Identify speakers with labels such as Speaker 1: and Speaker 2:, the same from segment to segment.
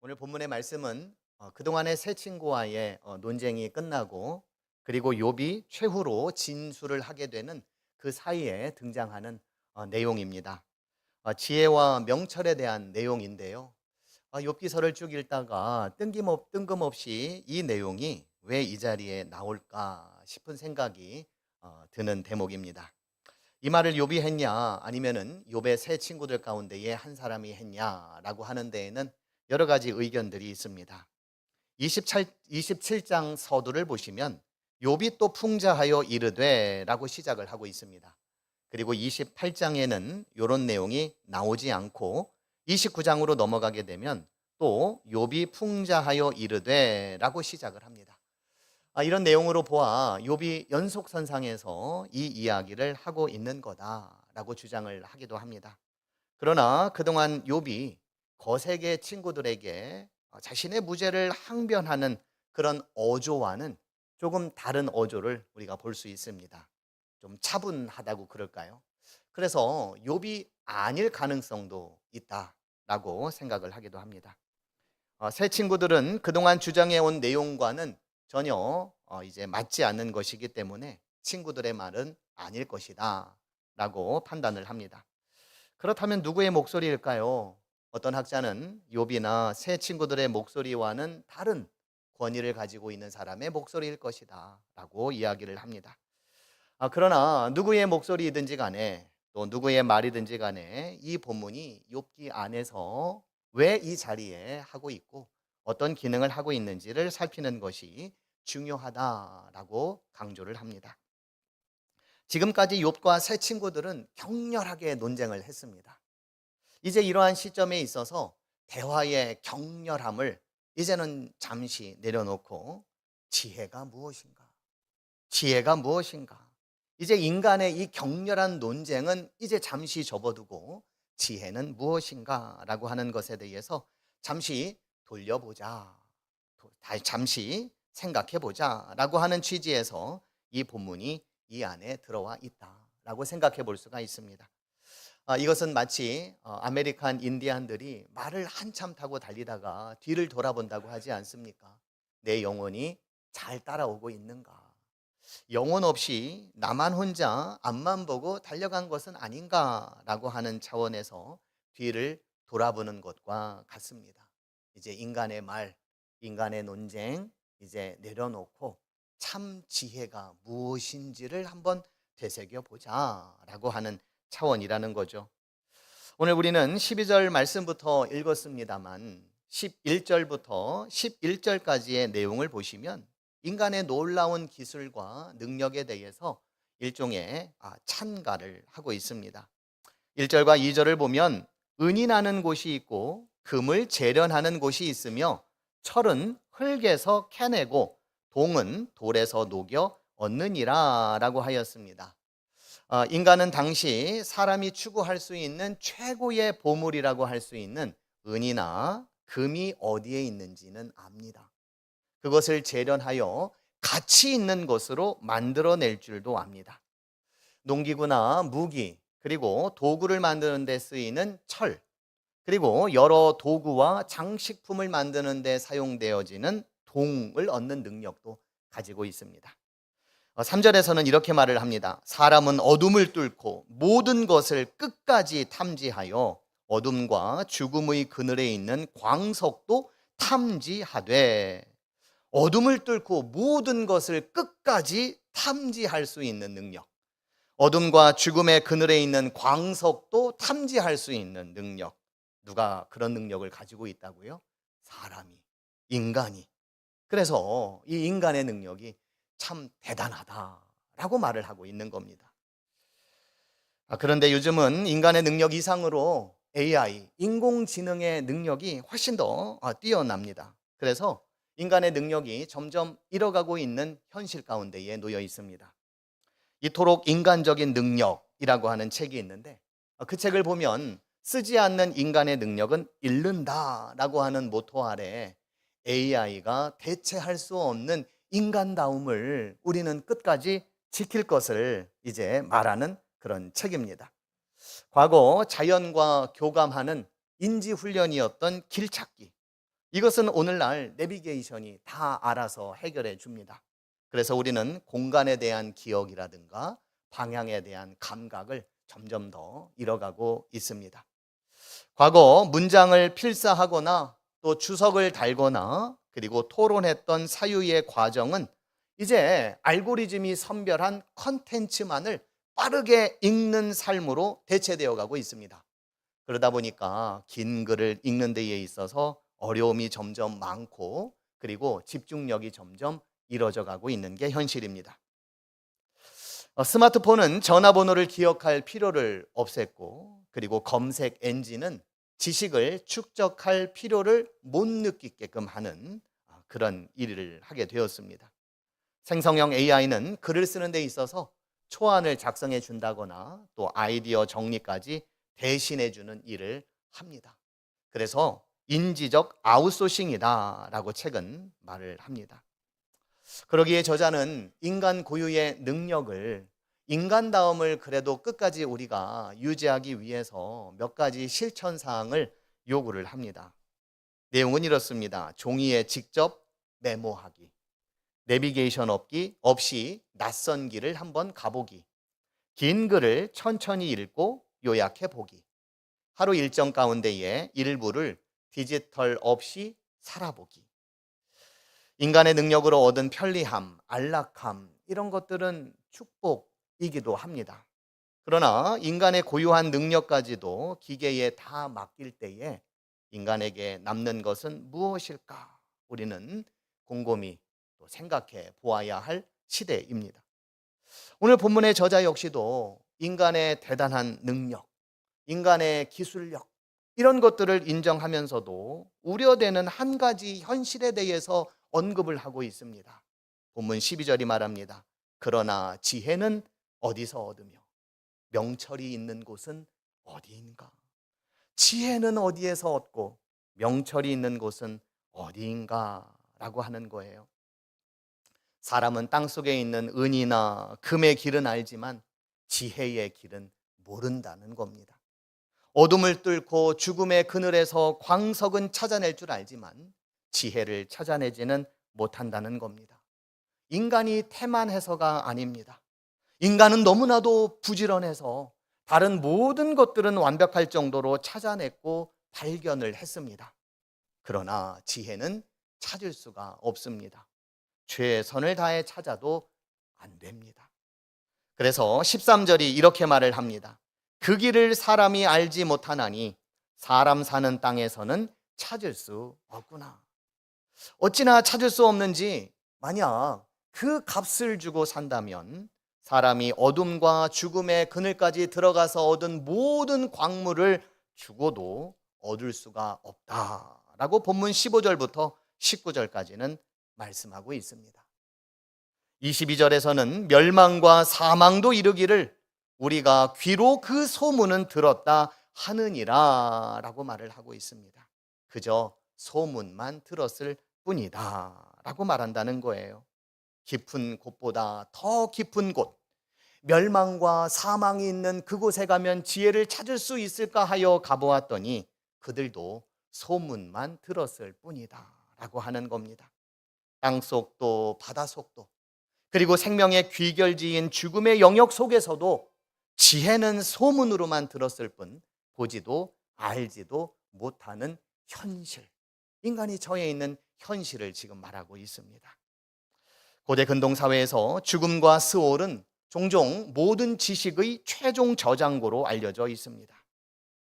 Speaker 1: 오늘 본문의 말씀은 그동안의 세 친구와의 논쟁이 끝나고 그리고 욥이 최후로 진술을 하게 되는 그 사이에 등장하는 내용입니다. 지혜와 명철에 대한 내용인데요. 욥기서를 쭉 읽다가 뜬금없이 이 내용이 왜 이 자리에 나올까 싶은 생각이 드는 대목입니다. 이 말을 욥이 했냐 아니면은 욥의 세 친구들 가운데에 한 사람이 했냐라고 하는 데에는 여러 가지 의견들이 있습니다. 27장 서두를 보시면 욥이 또 풍자하여 이르되라고 시작을 하고 있습니다. 그리고 28장에는 이런 내용이 나오지 않고 29장으로 넘어가게 되면 또 욥이 풍자하여 이르되라고 시작을 합니다. 이런 내용으로 보아 욥이 연속선상에서 이 이야기를 하고 있는 거다라고 주장을 하기도 합니다. 그러나 그동안 욥이 거세게 친구들에게 자신의 무죄를 항변하는 그런 어조와는 조금 다른 어조를 우리가 볼 수 있습니다. 좀 차분하다고 그럴까요? 그래서 욥이 아닐 가능성도 있다라고 생각을 하기도 합니다. 새 친구들은 그동안 주장해 온 내용과는 전혀 이제 맞지 않는 것이기 때문에 친구들의 말은 아닐 것이다라고 판단을 합니다. 그렇다면 누구의 목소리일까요? 어떤 학자는 욥이나 새 친구들의 목소리와는 다른 권위를 가지고 있는 사람의 목소리일 것이다라고 이야기를 합니다. 그러나 누구의 목소리이든지 간에 또 누구의 말이든지 간에 이 본문이 욥기 안에서 왜 이 자리에 하고 있고 어떤 기능을 하고 있는지를 살피는 것이 중요하다라고 강조를 합니다. 지금까지 욥과 새 친구들은 격렬하게 논쟁을 했습니다. 이제 이러한 시점에 있어서 대화의 격렬함을 이제는 잠시 내려놓고 지혜가 무엇인가? 지혜가 무엇인가? 이제 인간의 이 격렬한 논쟁은 이제 잠시 접어두고 지혜는 무엇인가? 라고 하는 것에 대해서 잠시 돌려보자. 잠시 생각해보자. 라고 하는 취지에서 이 본문이 이 안에 들어와 있다라고 생각해 볼 수가 있습니다. 이것은 마치 아메리칸 인디안들이 말을 한참 타고 달리다가 뒤를 돌아본다고 하지 않습니까? 내 영혼이 잘 따라오고 있는가? 영혼 없이 나만 혼자 앞만 보고 달려간 것은 아닌가라고 하는 차원에서 뒤를 돌아보는 것과 같습니다. 이제 인간의 말, 인간의 논쟁 이제 내려놓고 참 지혜가 무엇인지를 한번 되새겨 보자라고 하는 차원이라는 거죠. 오늘 우리는 12절 말씀부터 읽었습니다만 11절부터 11절까지의 내용을 보시면 인간의 놀라운 기술과 능력에 대해서 일종의 찬가를 하고 있습니다. 1절과 2절을 보면 은이 나는 곳이 있고 금을 재련하는 곳이 있으며 철은 흙에서 캐내고 동은 돌에서 녹여 얻느니라 라고 하였습니다. 인간은 당시 사람이 추구할 수 있는 최고의 보물이라고 할 수 있는 은이나 금이 어디에 있는지는 압니다. 그것을 재련하여 가치 있는 것으로 만들어낼 줄도 압니다. 농기구나 무기 그리고 도구를 만드는 데 쓰이는 철 그리고 여러 도구와 장식품을 만드는 데 사용되어지는 동을 얻는 능력도 가지고 있습니다. 3절에서는 이렇게 말을 합니다. 사람은 어둠을 뚫고 모든 것을 끝까지 탐지하여 어둠과 죽음의 그늘에 있는 광석도 탐지하되 어둠을 뚫고 모든 것을 끝까지 탐지할 수 있는 능력 어둠과 죽음의 그늘에 있는 광석도 탐지할 수 있는 능력 누가 그런 능력을 가지고 있다고요? 사람이, 인간이. 그래서 이 인간의 능력이 참 대단하다라고 말을 하고 있는 겁니다. 그런데 요즘은 인간의 능력 이상으로 AI, 인공지능의 능력이 훨씬 더 뛰어납니다. 그래서 인간의 능력이 점점 잃어가고 있는 현실 가운데에 놓여 있습니다. 이토록 인간적인 능력이라고 하는 책이 있는데 그 책을 보면 쓰지 않는 인간의 능력은 잃는다라고 하는 모토 아래 AI가 대체할 수 없는 인간다움을 우리는 끝까지 지킬 것을 이제 말하는 그런 책입니다. 과거 자연과 교감하는 인지훈련이었던 길찾기. 이것은 오늘날 내비게이션이 다 알아서 해결해 줍니다. 그래서 우리는 공간에 대한 기억이라든가 방향에 대한 감각을 점점 더 잃어가고 있습니다. 과거 문장을 필사하거나 또 주석을 달거나 그리고 토론했던 사유의 과정은 이제 알고리즘이 선별한 컨텐츠만을 빠르게 읽는 삶으로 대체되어 가고 있습니다. 그러다 보니까 긴 글을 읽는 데에 있어서 어려움이 점점 많고 그리고 집중력이 점점 이뤄져 가고 있는 게 현실입니다. 스마트폰은 전화번호를 기억할 필요를 없앴고 그리고 검색 엔진은 지식을 축적할 필요를 못 느끼게끔 하는 그런 일을 하게 되었습니다. 생성형 AI는 글을 쓰는 데 있어서 초안을 작성해 준다거나 또 아이디어 정리까지 대신해 주는 일을 합니다. 그래서 인지적 아웃소싱이다라고 책은 말을 합니다. 그러기에 저자는 인간 고유의 능력을 인간다움을 그래도 끝까지 우리가 유지하기 위해서 몇 가지 실천 사항을 요구를 합니다. 내용은 이렇습니다. 종이에 직접 메모하기, 내비게이션 없이 낯선 길을 한번 가보기, 긴 글을 천천히 읽고 요약해 보기, 하루 일정 가운데에 일부를 디지털 없이 살아보기. 인간의 능력으로 얻은 편리함, 안락함 이런 것들은 축복이기도 합니다. 그러나 인간의 고유한 능력까지도 기계에 다 맡길 때에 인간에게 남는 것은 무엇일까? 우리는 곰곰이 또 생각해 보아야 할 시대입니다. 오늘 본문의 저자 역시도 인간의 대단한 능력, 인간의 기술력 이런 것들을 인정하면서도 우려되는 한 가지 현실에 대해서 언급을 하고 있습니다. 본문 12절이 말합니다. 그러나 지혜는 어디서 얻으며 명철이 있는 곳은 어디인가? 지혜는 어디에서 얻고 명철이 있는 곳은 어디인가? 라고 하는 거예요. 사람은 땅속에 있는 은이나 금의 길은 알지만 지혜의 길은 모른다는 겁니다. 어둠을 뚫고 죽음의 그늘에서 광석은 찾아낼 줄 알지만 지혜를 찾아내지는 못한다는 겁니다. 인간이 태만해서가 아닙니다. 인간은 너무나도 부지런해서 다른 모든 것들은 완벽할 정도로 찾아냈고 발견을 했습니다. 그러나 지혜는 찾을 수가 없습니다. 최선을 다해 찾아도 안 됩니다. 그래서 13절이 이렇게 말을 합니다. 그 길을 사람이 알지 못하나니 사람 사는 땅에서는 찾을 수 없구나. 어찌나 찾을 수 없는지 만약 그 값을 주고 산다면 사람이 어둠과 죽음의 그늘까지 들어가서 얻은 모든 광물을 주고도 얻을 수가 없다라고 본문 15절부터 19절까지는 말씀하고 있습니다. 22절에서는 멸망과 사망도 이르기를 우리가 귀로 그 소문은 들었다 하느니라 라고 말을 하고 있습니다. 그저 소문만 들었을 뿐이다 라고 말한다는 거예요. 깊은 곳보다 더 깊은 곳, 멸망과 사망이 있는 그곳에 가면 지혜를 찾을 수 있을까 하여 가보았더니 그들도 소문만 들었을 뿐이다 라고 하는 겁니다. 땅속도 바다속도 그리고 생명의 귀결지인 죽음의 영역 속에서도 지혜는 소문으로만 들었을 뿐 보지도 알지도 못하는 현실, 인간이 처해 있는 현실을 지금 말하고 있습니다. 고대 근동사회에서 죽음과 스올은 종종 모든 지식의 최종 저장고로 알려져 있습니다.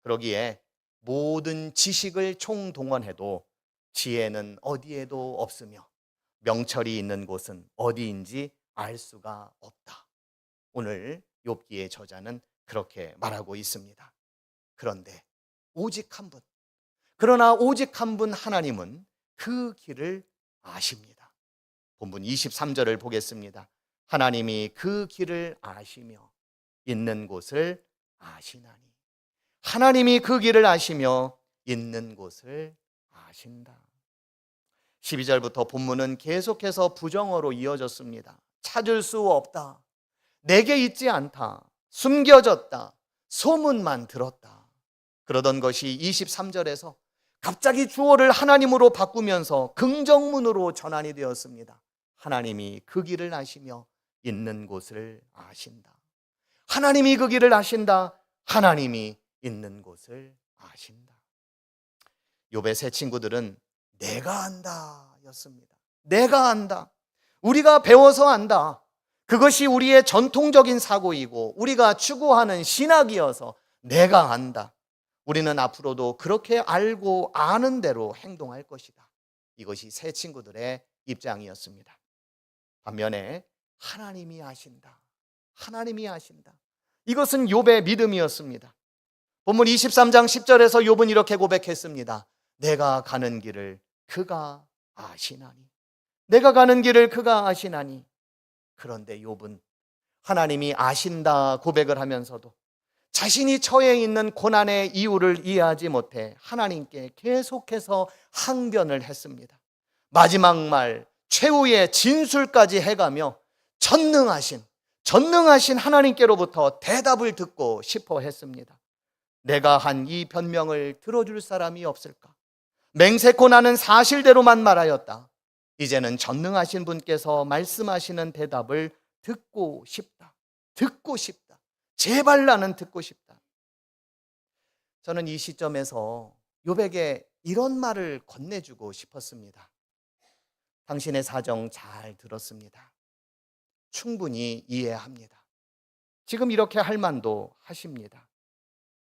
Speaker 1: 그러기에 모든 지식을 총동원해도 지혜는 어디에도 없으며 명철이 있는 곳은 어디인지 알 수가 없다. 오늘 욥기의 저자는 그렇게 말하고 있습니다. 그런데 오직 한 분, 그러나 오직 한 분 하나님은 그 길을 아십니다. 본문 23절을 보겠습니다. 하나님이 그 길을 아시며 있는 곳을 아시나니. 하나님이 그 길을 아시며 있는 곳을 아신다. 12절부터 본문은 계속해서 부정어로 이어졌습니다. 찾을 수 없다. 내게 있지 않다. 숨겨졌다. 소문만 들었다. 그러던 것이 23절에서 갑자기 주어를 하나님으로 바꾸면서 긍정문으로 전환이 되었습니다. 하나님이 그 길을 아시며 있는 곳을 아신다. 하나님이 그 길을 아신다. 하나님이 있는 곳을 아신다. 욥의 세 친구들은 내가 안다 였습니다. 내가 안다. 우리가 배워서 안다. 그것이 우리의 전통적인 사고이고 우리가 추구하는 신학이어서 내가 안다. 우리는 앞으로도 그렇게 알고 아는 대로 행동할 것이다. 이것이 세 친구들의 입장이었습니다. 반면에 하나님이 아신다. 하나님이 아신다. 이것은 욥의 믿음이었습니다. 본문 23장 10절에서 욥은 이렇게 고백했습니다. 내가 가는 길을 그가 아시나니. 내가 가는 길을 그가 아시나니. 그런데 욥은 하나님이 아신다 고백을 하면서도 자신이 처해 있는 고난의 이유를 이해하지 못해 하나님께 계속해서 항변을 했습니다. 마지막 말 최후의 진술까지 해가며 전능하신 하나님께로부터 대답을 듣고 싶어 했습니다. 내가 한 이 변명을 들어줄 사람이 없을까? 맹세코 나는 사실대로만 말하였다. 이제는 전능하신 분께서 말씀하시는 대답을 듣고 싶다. 듣고 싶다. 제발 나는 듣고 싶다. 저는 이 시점에서 욥에게 이런 말을 건네주고 싶었습니다. 당신의 사정 잘 들었습니다. 충분히 이해합니다. 지금 이렇게 할 만도 하십니다.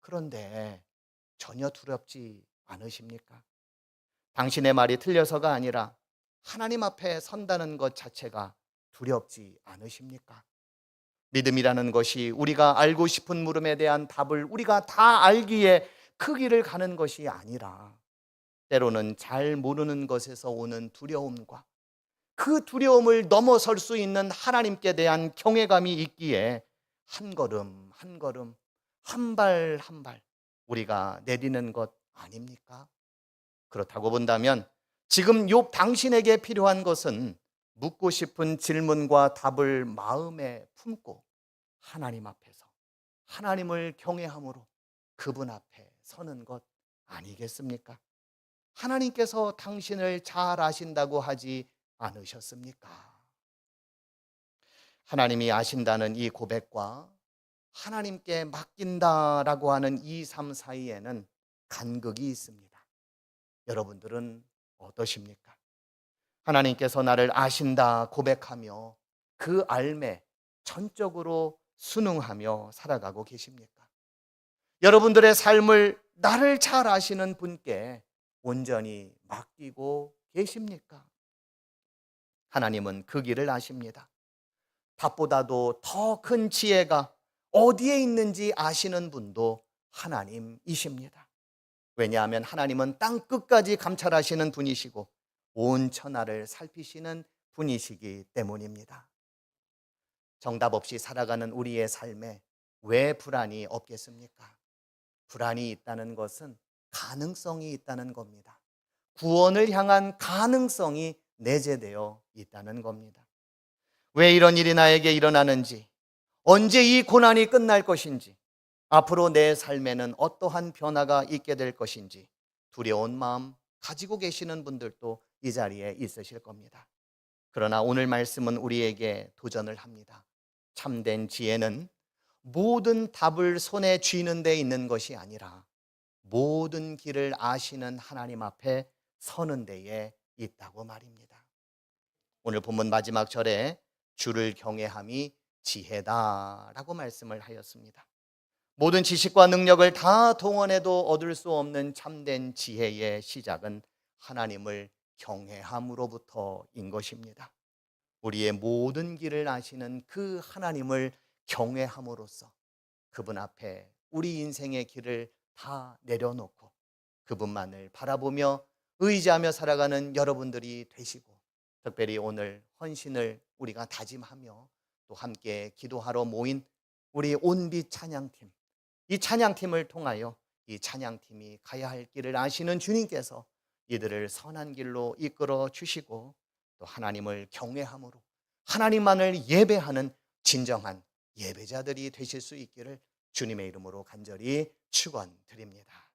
Speaker 1: 그런데 전혀 두렵지 않으십니까? 당신의 말이 틀려서가 아니라 하나님 앞에 선다는 것 자체가 두렵지 않으십니까? 믿음이라는 것이 우리가 알고 싶은 물음에 대한 답을 우리가 다 알기에 그 길을 가는 것이 아니라 때로는 잘 모르는 것에서 오는 두려움과 그 두려움을 넘어설 수 있는 하나님께 대한 경외감이 있기에 한 걸음 한 걸음 한 발 한 발 우리가 내디는 것 아닙니까? 그렇다고 본다면 지금 욥 당신에게 필요한 것은 묻고 싶은 질문과 답을 마음에 품고 하나님 앞에서 하나님을 경외함으로 그분 앞에 서는 것 아니겠습니까? 하나님께서 당신을 잘 아신다고 하지 않으셨습니까? 하나님이 아신다는 이 고백과 하나님께 맡긴다라고 하는 이 삶 사이에는 간극이 있습니다. 여러분들은 어떠십니까? 하나님께서 나를 아신다 고백하며 그 알매 전적으로 순응하며 살아가고 계십니까? 여러분들의 삶을 나를 잘 아시는 분께 온전히 맡기고 계십니까? 하나님은 그 길을 아십니다. 답보다도 더 큰 지혜가 어디에 있는지 아시는 분도 하나님이십니다. 왜냐하면 하나님은 땅 끝까지 감찰하시는 분이시고 온 천하를 살피시는 분이시기 때문입니다. 정답 없이 살아가는 우리의 삶에 왜 불안이 없겠습니까? 불안이 있다는 것은 가능성이 있다는 겁니다. 구원을 향한 가능성이 내재되어 있다는 겁니다. 왜 이런 일이 나에게 일어나는지, 언제 이 고난이 끝날 것인지, 앞으로 내 삶에는 어떠한 변화가 있게 될 것인지 두려운 마음 가지고 계시는 분들도 이 자리에 있으실 겁니다. 그러나 오늘 말씀은 우리에게 도전을 합니다. 참된 지혜는 모든 답을 손에 쥐는 데 있는 것이 아니라 모든 길을 아시는 하나님 앞에 서는 데에 있다고 말입니다. 오늘 본문 마지막 절에 주를 경외함이 지혜다라고 말씀을 하였습니다. 모든 지식과 능력을 다 동원해도 얻을 수 없는 참된 지혜의 시작은 하나님을 경외함으로부터인 것입니다. 우리의 모든 길을 아시는 그 하나님을 경외함으로써 그분 앞에 우리 인생의 길을 다 내려놓고 그분만을 바라보며 의지하며 살아가는 여러분들이 되시고, 특별히 오늘 헌신을 우리가 다짐하며 또 함께 기도하러 모인 우리 온빛 찬양팀, 이 찬양팀을 통하여 이 찬양팀이 가야 할 길을 아시는 주님께서 이들을 선한 길로 이끌어 주시고 또 하나님을 경외함으로 하나님만을 예배하는 진정한 예배자들이 되실 수 있기를 주님의 이름으로 간절히 축원드립니다.